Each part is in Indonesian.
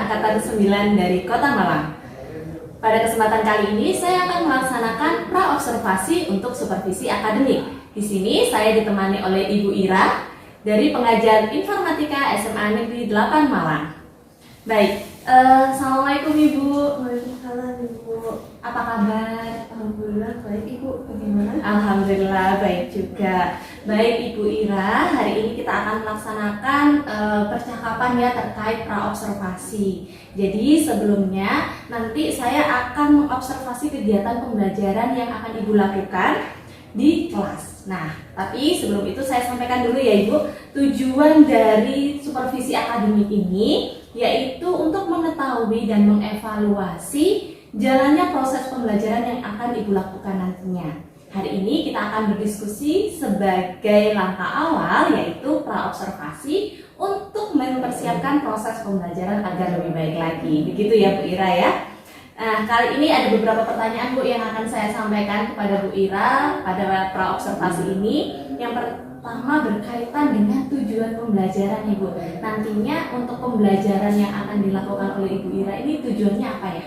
Angkatan 9 dari Kota Malang. Pada kesempatan kali ini saya akan melaksanakan pra-observasi untuk supervisi akademik. Di sini saya ditemani oleh Ibu Ira dari pengajar Informatika SMA Negeri 8 Malang. Baik, Assalamualaikum Ibu. Waalaikumsalam Ibu. Apa kabar? Alhamdulillah baik Ibu. Bagaimana? Alhamdulillah baik juga. Baik Ibu Ira, hari ini kita akan melaksanakan percakapan ya terkait praobservasi. Jadi sebelumnya nanti saya akan mengobservasi kegiatan pembelajaran yang akan Ibu lakukan di kelas. Nah, tapi sebelum itu saya sampaikan dulu ya Ibu, tujuan dari supervisi akademik ini yaitu untuk mengetahui dan mengevaluasi jalannya proses pembelajaran yang akan Ibu lakukan nantinya. Hari ini kita akan berdiskusi sebagai langkah awal yaitu praobservasi untuk mempersiapkan proses pembelajaran agar lebih baik lagi. Begitu ya Bu Ira ya. Nah, kali ini ada beberapa pertanyaan Bu yang akan saya sampaikan kepada Bu Ira pada praobservasi ini. Yang pertama berkaitan dengan tujuan pembelajaran Ibu. Nantinya untuk pembelajaran yang akan dilakukan oleh Ibu Ira ini tujuannya apa ya?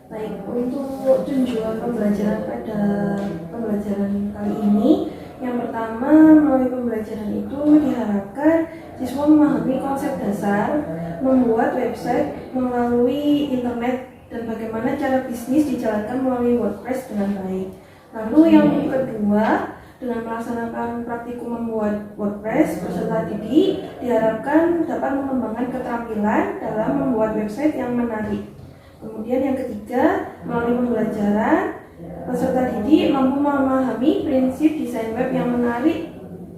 Baik, untuk tujuan pembelajaran pada pembelajaran kali ini, yang pertama melalui pembelajaran itu diharapkan siswa memahami konsep dasar, membuat website melalui internet dan bagaimana cara bisnis dijalankan melalui WordPress dengan baik. Lalu yang kedua, dengan melaksanakan praktikum membuat WordPress beserta didik, diharapkan dapat mengembangkan keterampilan dalam membuat website yang menarik. Kemudian yang ketiga, melalui pembelajaran, peserta didik mampu memahami prinsip desain web yang menarik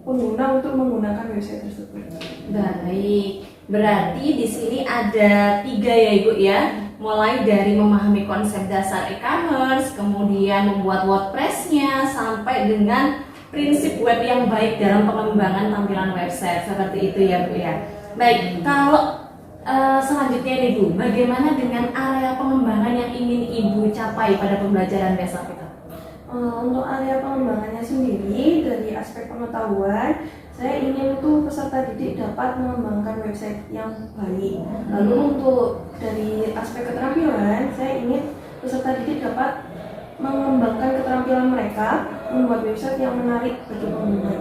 pengguna untuk menggunakan website tersebut. Baik, berarti di sini ada 3 ya Ibu ya. Mulai dari memahami konsep dasar e-commerce, kemudian membuat WordPress-nya, sampai dengan prinsip web yang baik dalam pengembangan tampilan website. Seperti itu ya Bu ya. Baik, kalau selanjutnya nih Bu, bagaimana dengan area pengembangan yang ingin Ibu capai pada pembelajaran besok itu? Untuk area pengembangannya sendiri, dari aspek pengetahuan, saya ingin tuh peserta didik dapat mengembangkan website yang baik. Lalu untuk dari aspek keterampilan, saya ingin peserta didik dapat mengembangkan keterampilan mereka membuat website yang menarik bagi pengguna.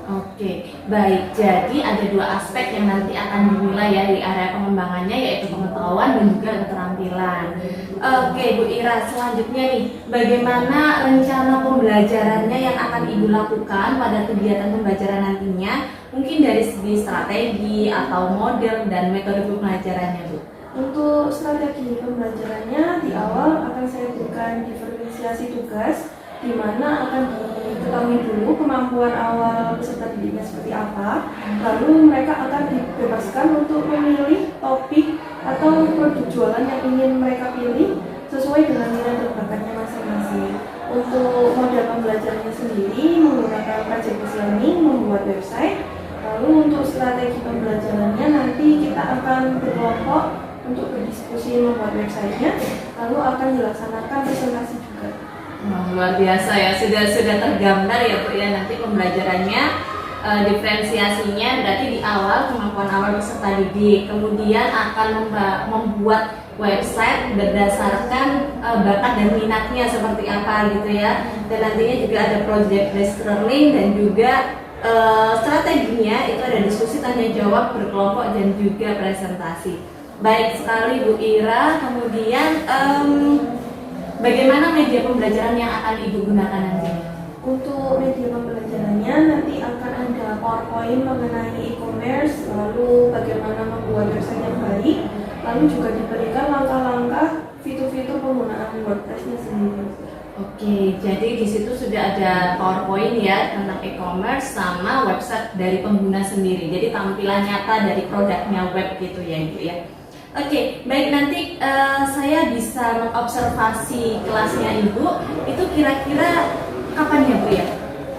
Oke, baik. Jadi ada 2 aspek yang nanti akan dinilai ya di area pengembangannya, yaitu pengetahuan dan juga keterampilan. Oke, Bu Ira, selanjutnya nih, bagaimana rencana pembelajarannya yang akan Ibu lakukan pada kegiatan pembelajaran nantinya? Mungkin dari segi strategi atau model dan metode pembelajarannya, Bu. Untuk strategi pembelajarannya, di awal akan saya berikan diferensiasi tugas, di mana akan diketahui dulu kemampuan awal peserta didiknya seperti apa. Lalu mereka akan dibebaskan untuk memilih topik atau produk jualan yang ingin mereka pilih sesuai dengan minat dan bakatnya masing-masing. Untuk model pembelajarannya sendiri menggunakan project learning membuat website. Lalu untuk strategi pembelajarannya nanti kita akan berkelompok untuk berdiskusi membuat websitenya, lalu akan dilaksanakan presentasi juga. Luar biasa ya, sudah tergambar ya Bu ya nanti pembelajarannya. Diferensiasinya berarti di awal kemampuan awal peserta didik, kemudian akan membuat website berdasarkan bakat dan minatnya seperti apa gitu ya, dan nantinya juga ada project based learning dan juga strateginya itu ada diskusi tanya jawab berkelompok dan juga presentasi. Baik sekali Bu Ira. Kemudian bagaimana media pembelajaran yang akan Ibu gunakan nanti? Untuk media pembelajarannya nanti akan ada PowerPoint mengenai e-commerce, lalu bagaimana membuat website yang baik, lalu juga diberikan langkah-langkah fitur-fitur penggunaan WordPress-nya sendiri. Oke, jadi di situ sudah ada PowerPoint ya tentang e-commerce sama website dari pengguna sendiri. Jadi tampilan nyata dari produknya web gitu ya Ibu ya. Oke, baik, nanti saya bisa mengobservasi kelasnya Ibu. Itu kira-kira kapan ya Bu ya?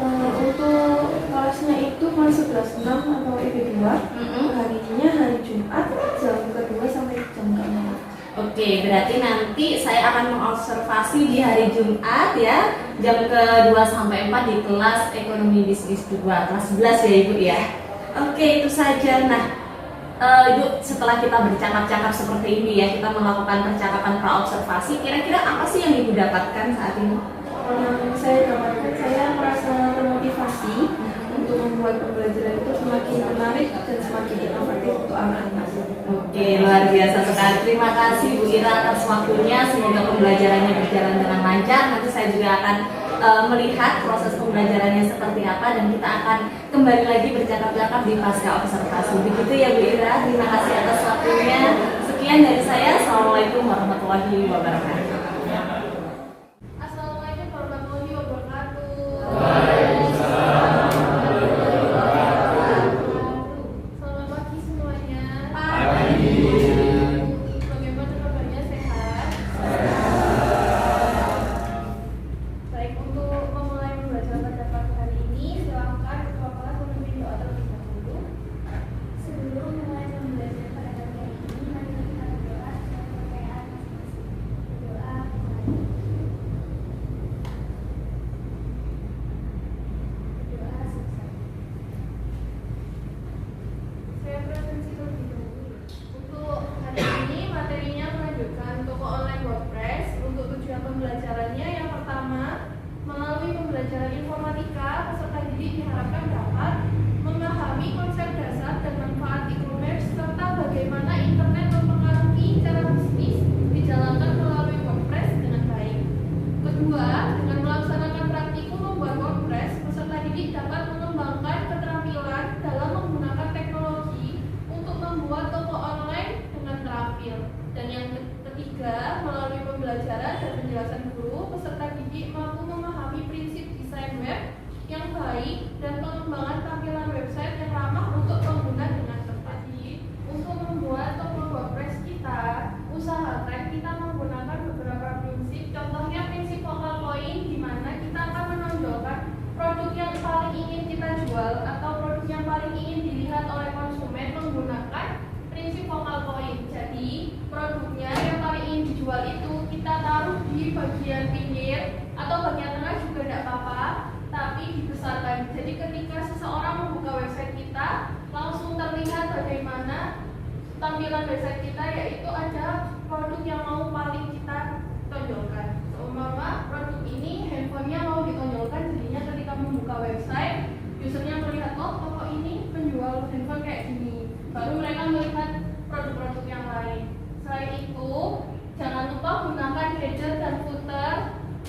Untuk kelasnya itu kelas 11.6 atau EP2. Harinya hari Jumat jam kedua sampai jam ke-6. Oke, berarti nanti saya akan mengobservasi di hari Jumat ya, jam ke-2 sampai 4 di kelas Ekonomi Bisnis 2, kelas 11 ya Ibu ya. Oke, itu saja. Nah, yuk setelah kita bercakap-cakap seperti ini ya, kita melakukan percakapan pra-observasi, kira-kira apa sih yang Ibu dapatkan saat ini? Yang saya dapatkan, saya merasa termotivasi untuk membuat pembelajaran itu semakin menarik dan semakin inovatif untuk anak-anak. Oke, luar biasa sekali. Terima kasih Bu Ira atas waktunya. Semoga pembelajarannya berjalan dengan lancar. Nanti saya juga akan melihat proses pembelajarannya seperti apa, dan kita akan kembali lagi bercakap-cakap di pasca observasi. Begitu ya Bu Ira. Terima kasih atas waktunya. Sekian dari saya. Assalamualaikum warahmatullahi wabarakatuh. Assalamualaikum warahmatullahi wabarakatuh. Selamat pagi semuanya. Bagaimana kabarnya, sehat? Baik, untuk memulai pembelajaran pada pagi hari ini, silakan ketua kelas memimpin doa terlebih dahulu. Sebelum mulai pembelajaran pada pagi hari ini, mari kita berdoa sesuai kepercayaan masing-masing. Berdoa kepada doa sukses. Saya presentasi terlebih dahulu. Untuk hari ini materinya melanjutkan toko online WordPress. Untuk tujuan pembelajarannya, yang pertama, melalui pembelajaran informatika, peserta didik diharapkan dapat memahami konsep dasar dan manfaat e-commerce serta bagaimana internet mempengaruhi cara bisnis dijalankan melalui WordPress dengan baik. Kedua, dengan melaksanakan praktikum membuat WordPress, peserta didik dapat mengembangkan keterampilan dalam menggunakan teknologi untuk membuat toko online dengan terampil. Dan yang ketiga, melalui pembelajaran dan penjelasan guru, peserta didik mampu memahami prinsip desain web yang baik dan pengembangan tampilan website yang ramah untuk pengguna dengan tepat. Untuk membuat toko WordPress kita, usahakan kita menggunakan beberapa prinsip. Contohnya prinsip focal point, di mana kita akan menonjolkan produk yang paling ingin kita jual atau produk yang paling ingin dilihat oleh konsumen menggunakan prinsip focal point. Jadi produknya yang paling ingin dijual itu kita taruh di bagian pinggir atau bagian tengah juga tidak apa-apa, tapi dibesarkan. Jadi ketika seseorang membuka website kita, langsung terlihat bagaimana tampilan website kita, yaitu ada produk yang mau paling kita tonjolkan. Seumpama produk ini handphonenya mau ditonjolkan, jadinya ketika membuka website, usernya melihat, oh toko ini penjual handphone kayak gini, baru mereka melihat produk-produk yang lain. Selain itu, jangan lupa gunakan header dan footer.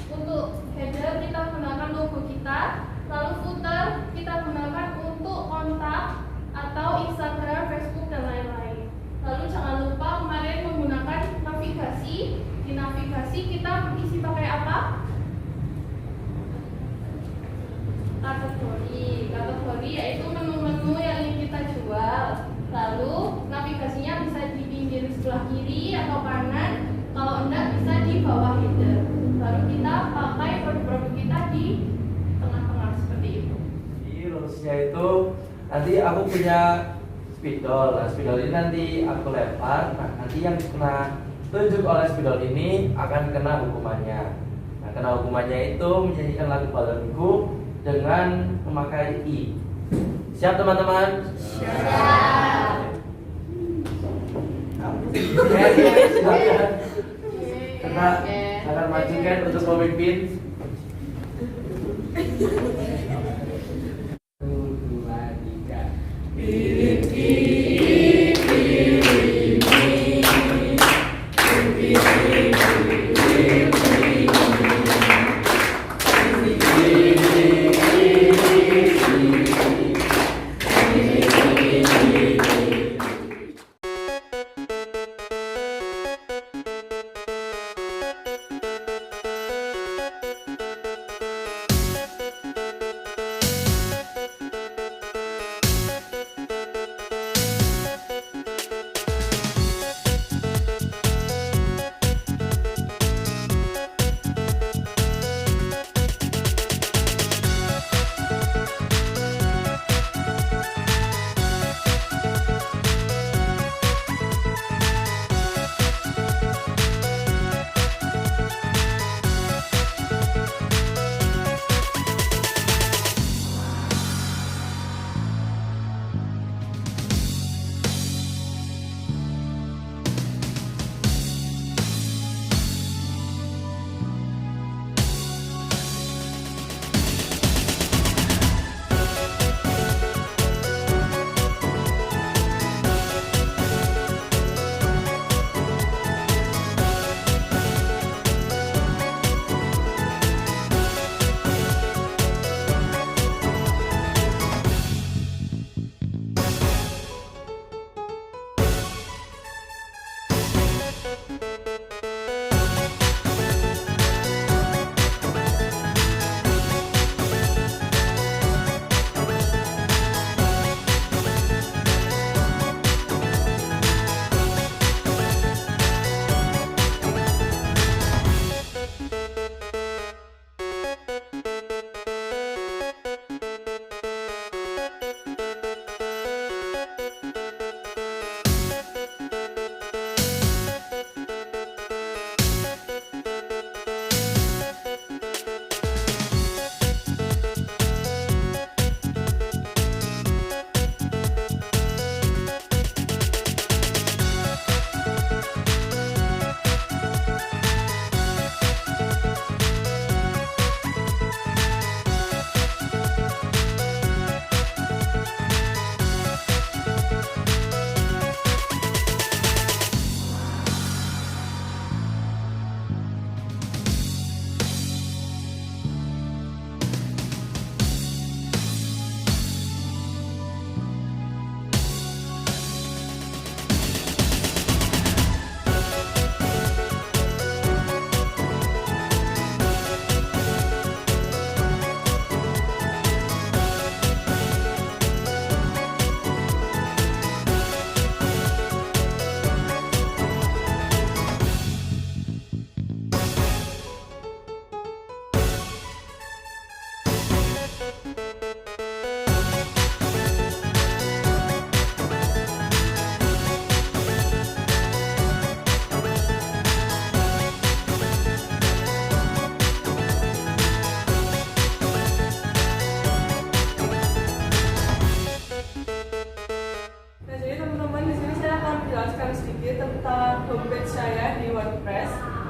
Untuk header kita gunakan logo kita, lalu footer kita gunakan untuk kontak atau Instagram, Facebook, dan lain-lain. Lalu jangan lupa kemarin menggunakan navigasi. Di navigasi kita isi pakai apa? Kategori yaitu menu-menu yang ingin kita jual. Lalu navigasinya bisa di pinggir sebelah kiri atau kanan, kalau enggak bisa di bawah header. Baru kita pakai produk-produk kita di tengah-tengah seperti itu. Jadi rumusnya itu nanti aku punya spidol. Nah, spidol ini nanti aku lempar. Nah, nanti yang kena tunjuk oleh spidol ini akan kena hukumannya. Nah, kena hukumannya itu menyanyikan lagu balonku dengan memakai i. Siap teman-teman? Siap. Silakan. Karena akan majukan untuk pemimpin. 1, 2, 3.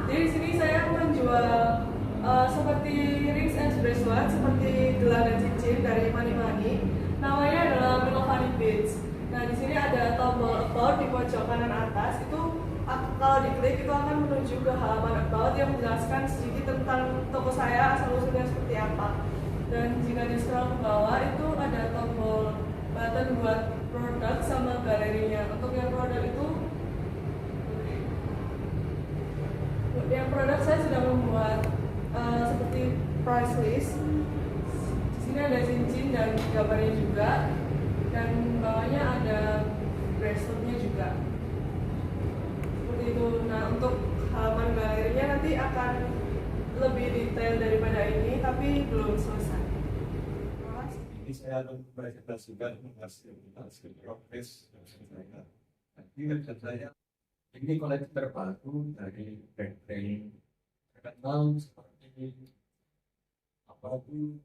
Jadi di sini saya menjual seperti rings and bracelet, seperti gelang dan cincin dari Money Money. Namanya adalah Milovani Beads. Nah di sini ada tombol about di pojok kanan atas. Itu kalau diklik itu akan menuju ke halaman about yang menjelaskan sedikit tentang toko saya, asal usulnya seperti apa. Dan jika di scroll ke bawah itu ada tombol button buat produk sama galerinya. Untuk yang produk itu, saya sudah membuat seperti price list. Di sini ada cincin dan gambarnya juga, dan bawahnya ada braceletnya juga. Seperti itu. Nah untuk halaman galerinya nanti akan lebih detail daripada ini, tapi belum selesai. Ini saya akan presentasikan hasil progres saya. Ini saya ini koleksi terbaru dari brand terkenal seperti apa itu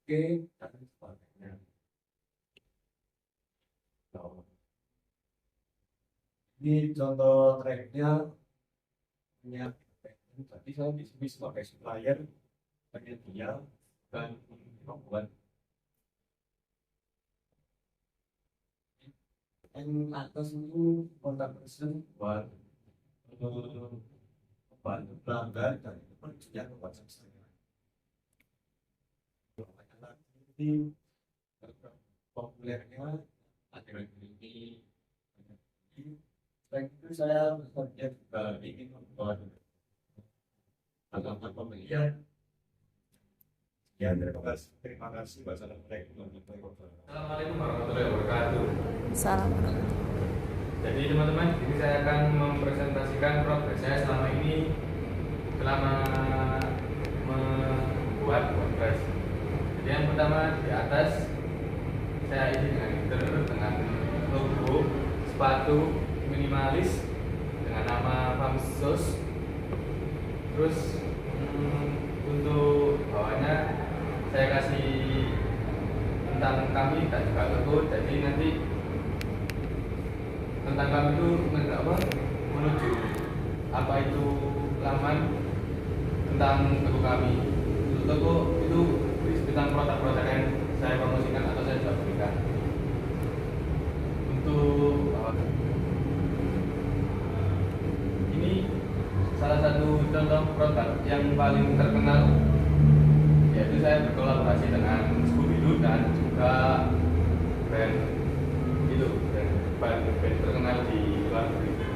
Oke dan sebagainya. Nah, ini contoh tracknya punya. Tadi saya di sini sebagai supplier penyedia dan membuat yang atas itu kontak person buat membantu pelanggan dan penjualan ke WhatsApp saya. Ini populernya ada ini. Selain itu saya bekerja juga ingin membuat alamat pembelian. Ya, terima kasih. Wassalamualaikum warahmatullahi wabarakatuh. Assalamualaikum. Jadi teman-teman, ini saya akan mempresentasikan progres saya selama ini selama membuat WordPress. Jadi yang pertama di atas saya isi dengan header dengan logo sepatu minimalis dengan nama Famsos. Terus untuk bawahnya saya kasih tentang kami dan juga logo. Jadi nanti tentang kami itu menuju apa itu laman tentang toko kami. Untuk toko itu tentang produk-produk yang saya promosikan atau saya jual belikan. Untuk ini salah satu contoh produk yang paling terkenal, yaitu saya berkolaborasi dengan Scooby-Doo dan juga brand itu brand terkenal di luar negeri.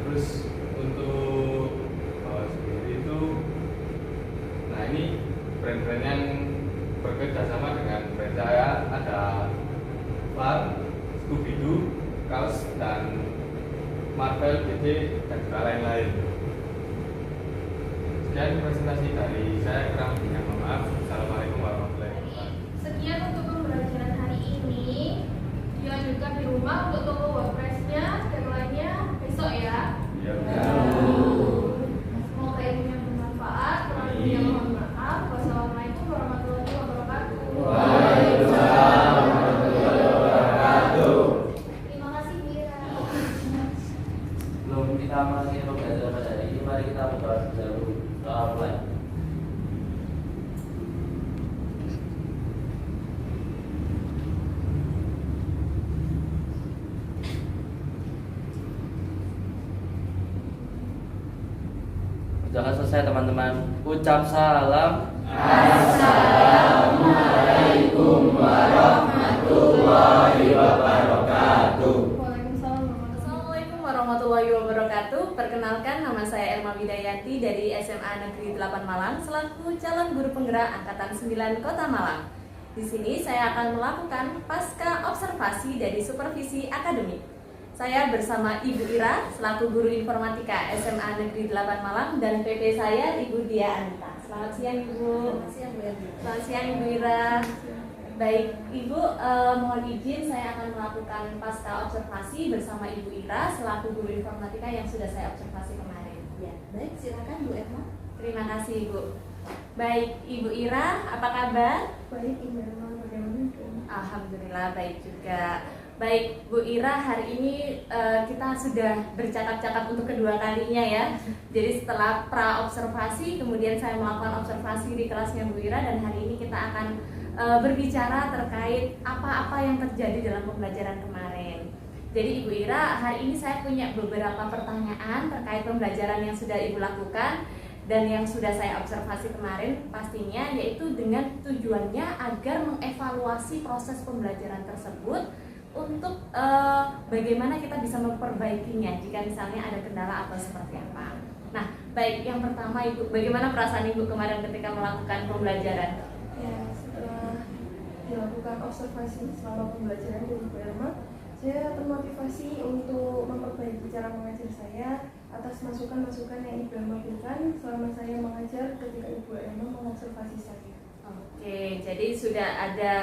Terus untuk seperti itu, nah ini brand-brand yang bekerja sama dengan brand saya, ada Far, Scooby-Doo, Kaos, dan Marvel, DC, dan juga lain-lain. Sekian presentasi dari saya, kurang lebihnya mohon maaf. Assalamualaikum warahmatullahi wabarakatuh. Sekian untuk pembelajaran hari ini. Dilanjutkan di rumah untuk toko WordPress-nya, deadline-nya besok ya. Ya. Semoga ilmunya bermanfaat. Kurang lebihnya mohon maaf. Wassalamualaikum warahmatullahi wabarakatuh. Waalaikumsalam warahmatullahi wabarakatuh. Terima kasih Bu Ira. Sebelum kita masuk pembelajaran pada hari ini, mari kita membahas dahulu soal offline. Sudah selesai teman-teman. Ucap salam. Assalamualaikum warahmatullahi wabarakatuh. Waalaikumsalam warahmatullahi Assalamualaikum warahmatullahi wabarakatuh. Perkenalkan, nama saya Elma Widayanti dari SMA Negeri 8 Malang selaku calon guru penggerak angkatan 9 Kota Malang. Di sini saya akan melakukan pasca observasi dari supervisi akademik. Saya bersama Ibu Ira selaku guru informatika SMA Negeri 8 Malang dan PP saya Ibu Dia Anita. Selamat siang Ibu. Selamat siang Ibu Ira. Baik Ibu, mohon izin saya akan melakukan pasca observasi bersama Ibu Ira selaku guru informatika yang sudah saya observasi kemarin. Ya, baik, silakan Bu Emma. Terima kasih Ibu. Baik Ibu Ira, apa kabar? Baik, Ibu Emma, bagaimana? Alhamdulillah baik juga. Baik, Bu Ira, hari ini kita sudah bercakap-cakap untuk kedua kalinya ya. Jadi setelah pra-observasi, kemudian saya melakukan observasi di kelasnya Bu Ira, dan hari ini kita akan berbicara terkait apa-apa yang terjadi dalam pembelajaran kemarin. Jadi Ibu Ira, hari ini saya punya beberapa pertanyaan terkait pembelajaran yang sudah Ibu lakukan dan yang sudah saya observasi kemarin pastinya, yaitu dengan tujuannya agar mengevaluasi proses pembelajaran tersebut untuk bagaimana kita bisa memperbaikinya jika misalnya ada kendala atau seperti apa. Nah, baik, yang pertama Ibu, bagaimana perasaan Ibu kemarin ketika melakukan pembelajaran? Ya, setelah dilakukan observasi selama pembelajaran di Ibu Elma, saya termotivasi untuk memperbaiki cara mengajar saya atas masukan-masukan yang Ibu Elma berikan selama saya mengajar ketika Ibu Elma mengobservasi saya. Oke, jadi sudah ada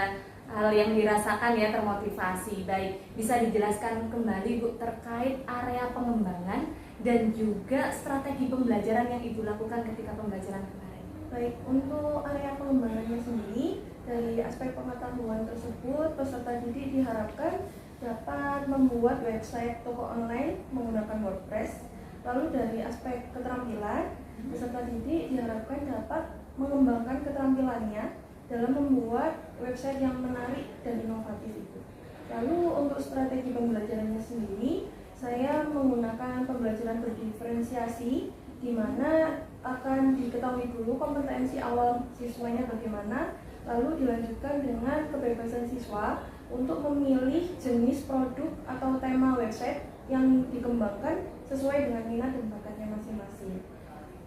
hal yang dirasakan ya, termotivasi. Baik, bisa dijelaskan kembali Bu terkait area pengembangan dan juga strategi pembelajaran yang Ibu lakukan ketika pembelajaran kemarin. Baik, untuk area pengembangannya sendiri, dari aspek pengetahuan tersebut, peserta didik diharapkan dapat membuat website toko online menggunakan WordPress. Lalu dari aspek keterampilan, peserta didik diharapkan dapat mengembangkan keterampilannya dalam membuat website yang menarik dan inovatif itu. Lalu untuk strategi pembelajarannya sendiri, saya menggunakan pembelajaran berdiferensiasi, di mana akan diketahui dulu kompetensi awal siswanya bagaimana, lalu dilanjutkan dengan kebebasan siswa untuk memilih jenis produk atau tema website yang dikembangkan sesuai dengan minat dan bakatnya masing-masing.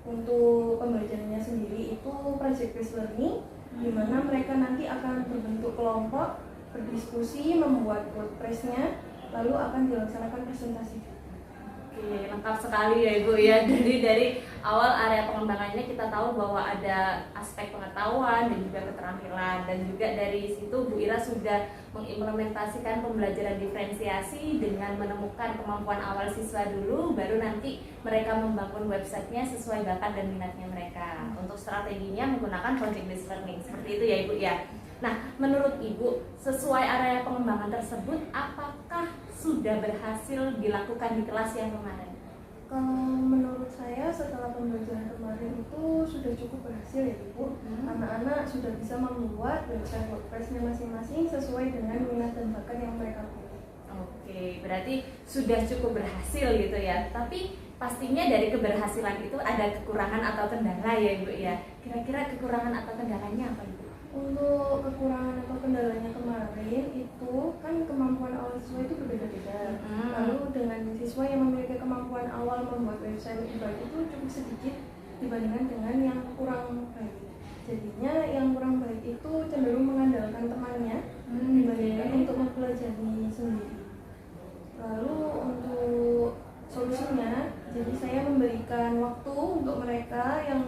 Untuk pembelajarannya sendiri itu project based learning, di mana mereka nanti akan berbentuk kelompok, berdiskusi, membuat WordPress-nya, lalu akan dilaksanakan presentasi. Oke, lengkap sekali ya Ibu ya. Jadi dari awal area pengembangannya kita tahu bahwa ada aspek pengetahuan dan juga keterampilan, dan juga dari situ Bu Ira sudah mengimplementasikan pembelajaran diferensiasi dengan menemukan kemampuan awal siswa dulu, baru nanti mereka membangun websitenya sesuai bakat dan minatnya mereka. Untuk strateginya menggunakan project based learning, seperti itu ya Ibu ya. Nah, menurut Ibu, sesuai area pengembangan tersebut, apakah sudah berhasil dilakukan di kelas yang kemarin? Kalau menurut saya setelah pembelajaran kemarin itu sudah cukup berhasil ya Ibu. Anak-anak sudah bisa membuat website WordPress-nya masing-masing sesuai dengan minat dan bakat yang mereka punya. Oke, berarti sudah cukup berhasil gitu ya. Tapi pastinya dari keberhasilan itu ada kekurangan atau kendala ya Ibu ya. Kira-kira kekurangan atau kendalanya apa Ibu? Untuk kekurangan atau kendalanya kemarin itu kan kemampuan awal siswa itu berbeda-beda. Lalu dengan siswa yang memiliki kemampuan awal membuat website lebih baik itu cukup sedikit dibandingkan dengan yang kurang baik. Jadinya yang kurang baik itu cenderung mengandalkan temannya dibandingkan untuk mempelajari sendiri. Lalu untuk solusinya, jadi saya memberikan waktu untuk mereka yang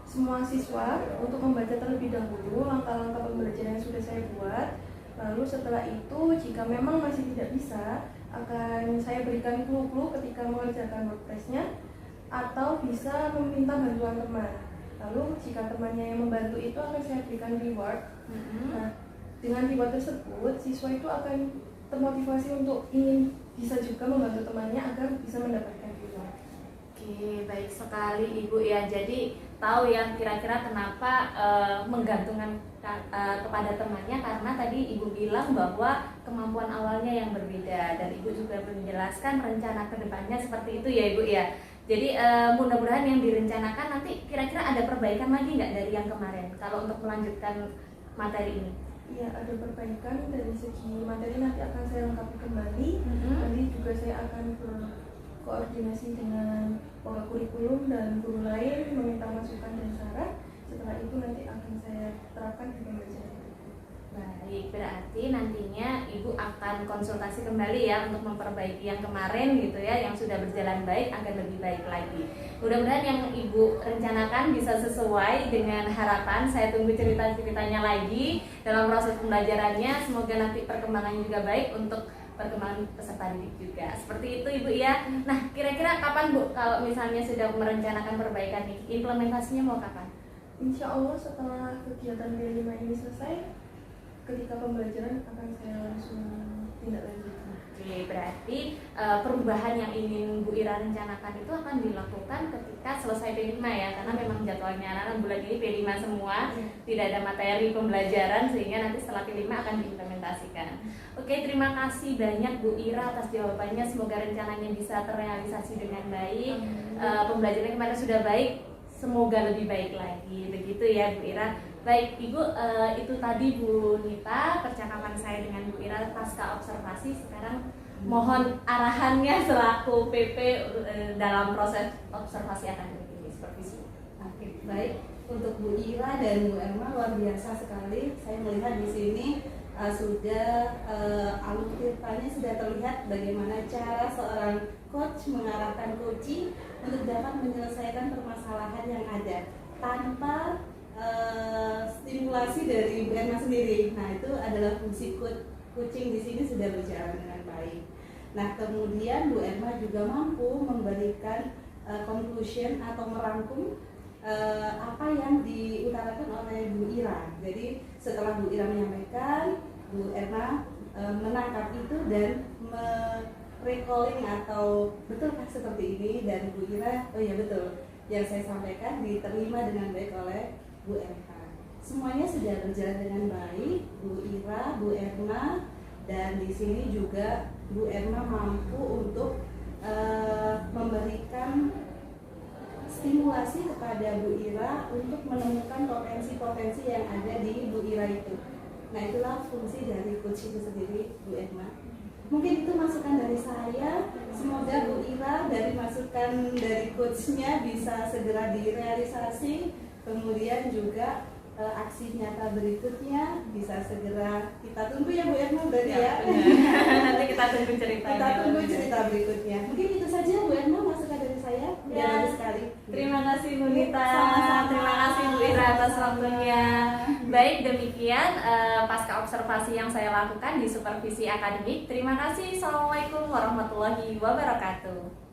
semua siswa untuk membaca terlebih dahulu langkah-langkah pembelajaran yang sudah saya buat. Lalu setelah itu jika memang masih tidak bisa, akan saya berikan clue-clue ketika mengerjakan WordPress-nya, atau bisa meminta bantuan teman. Lalu jika temannya yang membantu itu akan saya berikan reward. Nah, dengan reward tersebut siswa itu akan termotivasi untuk ingin bisa juga membantu temannya agar bisa mendapatkan reward. Oke, baik sekali Ibu ya. Jadi tahu ya kira-kira kenapa menggantungkan kepada temannya, karena tadi Ibu bilang bahwa kemampuan awalnya yang berbeda, dan Ibu juga menjelaskan rencana kedepannya seperti itu ya Ibu ya. Jadi mudah-mudahan yang direncanakan nanti kira-kira ada perbaikan lagi nggak dari yang kemarin kalau untuk melanjutkan materi ini? Iya, ada perbaikan dari segi materi, nanti akan saya lengkapi kembali. Nanti juga saya akan berkoordinasi dengan pengelola kurikulum dan guru lain, meminta masukan dan saran. Setelah itu nanti akan saya terapkan di pembelajaran. Baik, berarti nantinya Ibu akan konsultasi kembali ya untuk memperbaiki yang kemarin gitu ya, yang sudah berjalan baik agar lebih baik lagi. Mudah-mudahan yang Ibu rencanakan bisa sesuai dengan harapan. Saya tunggu cerita-ceritanya lagi dalam proses pembelajarannya. Semoga nanti perkembangannya juga baik untuk perkembangan peserta didik juga. Seperti itu Ibu ya. Nah, kira-kira kapan Bu kalau misalnya sudah merencanakan perbaikan nih? Implementasinya mau kapan? Insya Allah setelah kegiatan B5 ini selesai, ketika pembelajaran akan saya langsung tindak lanjuti. Oke, berarti perubahan yang ingin Bu Ira rencanakan itu akan dilakukan ketika selesai P5 ya, karena memang jadwalnya anak-anak bulan ini P5 semua, tidak ada materi pembelajaran sehingga nanti setelah P5 akan diimplementasikan. Oke, terima kasih banyak Bu Ira atas jawabannya, semoga rencananya bisa terrealisasi dengan baik. Pembelajaran kemarin sudah baik, semoga lebih baik lagi, begitu ya Bu Ira. Baik Ibu, itu tadi Bu Nita percakapan saya dengan Bu Ira pasca observasi. Sekarang mohon arahannya selaku PP dalam proses observasi akademik ini, supervisi. Oke, baik. Untuk Bu Ira dan Bu Erma luar biasa sekali. Saya melihat di sini sudah alur tirtanya sudah terlihat bagaimana cara seorang coach mengarahkan coaching untuk dapat menyelesaikan permasalahan yang ada tanpa stimulasi dari Bu Erma sendiri. Nah, itu adalah fungsi coaching di sini sudah berjalan dengan baik. Nah, kemudian Bu Erma juga mampu memberikan conclusion atau merangkum apa yang diutarakan oleh Bu Ira. Jadi setelah Bu Ira menyampaikan, Bu Erma menangkap itu dan recalling atau betulkah seperti ini, dan Bu Ira, oh ya betul, yang saya sampaikan diterima dengan baik oleh Bu Erma. Semuanya sudah berjalan dengan baik, Bu Ira, Bu Erma, dan di sini juga Bu Erma mampu untuk memberikan stimulasi kepada Bu Ira untuk menemukan potensi-potensi yang ada di Bu Ira itu. Nah, itulah fungsi dari coach itu sendiri, Bu Erma. Mungkin itu masukan dari saya. Semoga Bu Ira dari masukan dari coachnya bisa segera direalisasi. Kemudian juga aksi nyata berikutnya bisa segera kita tunggu ya Bu Erma, berarti ya. Nanti kita tunggu ceritanya. Kita tunggu cerita berikutnya. Mungkin itu saja Bu Erma masukan dari saya. Ya, sekali. Terima kasih Bu Nita. Sama-sama. Terima kasih Bu Ira atas waktunya. Baik, demikian pasca observasi yang saya lakukan di supervisi akademik. Terima kasih. Assalamualaikum warahmatullahi wabarakatuh.